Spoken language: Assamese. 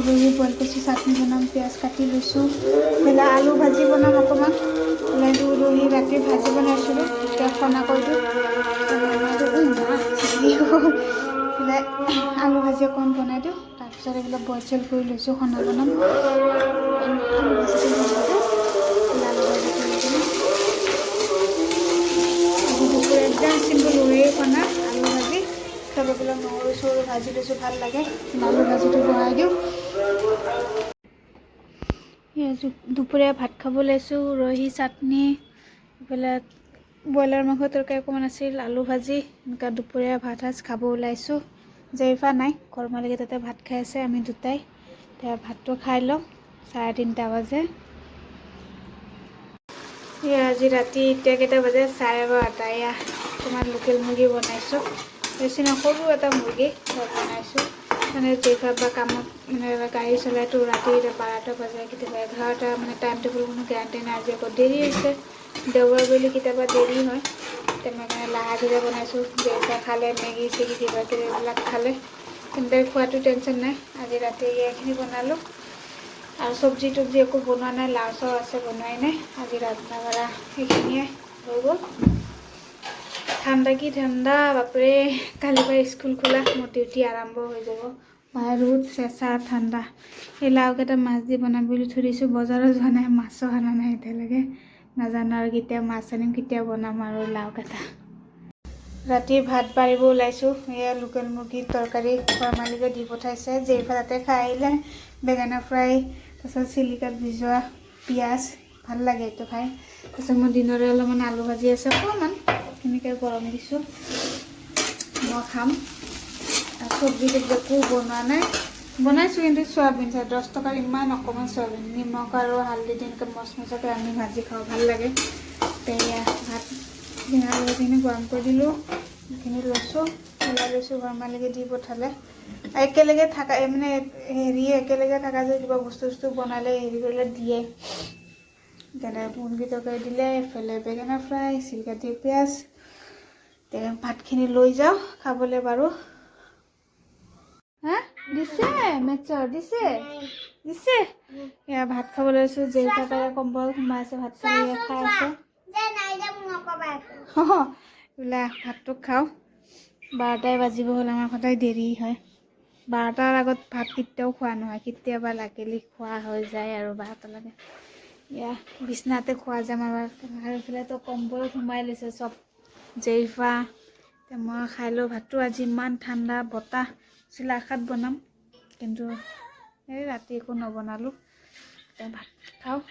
উৰহি বইল কৰিছোঁ, চাটনি বনাম, পিঁয়াজ কাটি লৈছোঁ। এইফালে আলু ভাজি বনাম অকণমান। এইফালে উৰহি ৰাতি ভাজি বনাইছিলোঁ, এতিয়া খনা কৰি দিওঁ। এইফালে আলু ভাজি অকণমান বনাই দিওঁ। তাৰপিছত এইবিলাক বইল চইল কৰি লৈছোঁ, খনা বনাম। আলু ভাজিটো বনাই দিওঁ। আলু ভাজিটো লৈ কিনে দুপৰীয়া একদম চিম্পুল উৰহি খনা, আলু ভাজি। চব এইবিলাক নহৰু চহৰু ভাজি লৈছোঁ, ভাল লাগে। আলু ভাজিটো বনাই দিওঁ। দুপৰীয়া ভাত খাব লৈছোঁ, উৰহি চাটনি, এইফালে ব্ৰইলাৰ মাংস তৰকাৰী অকণমান আছিল, আলু ভাজি। এনেকুৱা দুপৰীয়া ভাত সাজ খাব ওলাইছোঁ। জেৰিফা নাই, ঘৰ মালিকে তাতে ভাত খাই আছে, আমি দুটাই। এতিয়া ভাতটো খাই লওঁ, 3:30 বাজে। আজি ৰাতি এতিয়া কেইটা বাজে, 12:30। এয়া তোমাৰ লোকেল মুৰ্গী বনাইছোঁ। বেছি সৰু এটা মুৰ্গী বনাইছোঁ। মানে জেৰিফা বা কামত মানে গাড়ী চলাইতো ৰাতি 12টা বাজে, কেতিয়াবা 11টা, মানে টাইম টেবুল কোনো গেৰাণ্টি নাই। আজি আকৌ দেৰি হৈছে, দেওবাৰ বুলি কেতিয়াবা দেৰি হয়। তেনেকৈ লাহে ধীৰে বনাইছোঁ। জেৰিফা খালে, মেগী চেগী কিবা কিবি এইবিলাক খালে, কিন্তু খোৱাটো টেনশ্যন নাই। আজি ৰাতি এইখিনি বনালোঁ আৰু চব্জি তব্জি একো বনোৱা নাই, লাও চাও আছে, বনোৱাই নাই। আজি ৰান্ধা বাঢ়া সেইখিনিয়ে হৈ গ'ল। ঠাণ্ডা কি ঠাণ্ডা বাপৰে, কালিৰ পৰা স্কুল খোলা, মোৰ ডিউটি আৰম্ভ হৈ যাব। ৰ'দ চেঁচা ঠাণ্ডা। এই লাওকেইটা মাছ দি বনাম বুলি থৈ দিছোঁ, বজাৰত যোৱা নাই, মাছো অনা নাই এতিয়ালৈকে। নাজানো আৰু কেতিয়া মাছ আনিম, কেতিয়া বনাম আৰু লাওকেইটা। ৰাতি ভাত বাঢ়িব ওলাইছোঁ। এয়া লোকেল মুৰ্গীৰ তৰকাৰী ঘৰ মালিকে দি পঠাইছে। জেৰিফা তাতে খাই আহিলে। বেঙেনা ফ্ৰাই, তাৰপিছত চিলিকাত ভিজোৱা পিঁয়াজ, ভাল লাগে এইটো খাই। তাৰপিছত মোৰ দিনৰে অলপমান আলু ভাজি আছে অকণমান, এনেকৈ গৰম দিছোঁ, মই খাম। চব্জি তব্জি একো বনোৱা নাই, বনাইছোঁ কিন্তু চয়াবিন 10 টকাৰ ইমান অকণমান চয়াবিন, নিমখ আৰু হালধি দি এনেকৈ মচমচকৈ আমি ভাজি খাওঁ, ভাল লাগে। এয়া ভাত আলুখিনি গৰম কৰি দিলোঁ, সেইখিনি লৈছোঁ, ওলাই লৈছোঁ। ঘৰ মালিকে দি পঠালে। একেলগে থকা মানে হেৰি একেলগে থকা যে কিবা বস্তু চস্তু বনালে হেৰি কৰিলে দিয়ে। তেনে মুৰ্গী তৰকাৰী দিলে, এইফালে বেঙেনা ফ্ৰাই, চিলিকা দি পিঁয়াজ। ভাতখিনি লৈ যাওঁ খাবলৈ বাৰু। হা দিছে, মেটচৰ দিছে দিছে। এয়া ভাত খাব লৈছোঁ। জেৰিফা তাই কম্বল সোমাই আছে, ভাত খাই আছে। বোলে ভাতটো খাওঁ, 12টাই বাজিব হ'ল। আমাৰ সদায় দেৰি হয়, 12টাৰ আগত ভাত কেতিয়াও খোৱা নহয়। কেতিয়াবা লাগিলি খোৱা হৈ যায় আৰু 12টা লাগে। এয়া বিছনাতে খোৱা যায় আমাৰ। আৰু এইফালেতো কম্বলত সোমাই লৈছে চব জেৰিফা। মই খাই লওঁ ভাতটো। আজি ইমান ঠাণ্ডা, বতাহ চিলা শাক বনাম, কিন্তু এই ৰাতি একো নবনালোঁ। ভাত খাওঁ।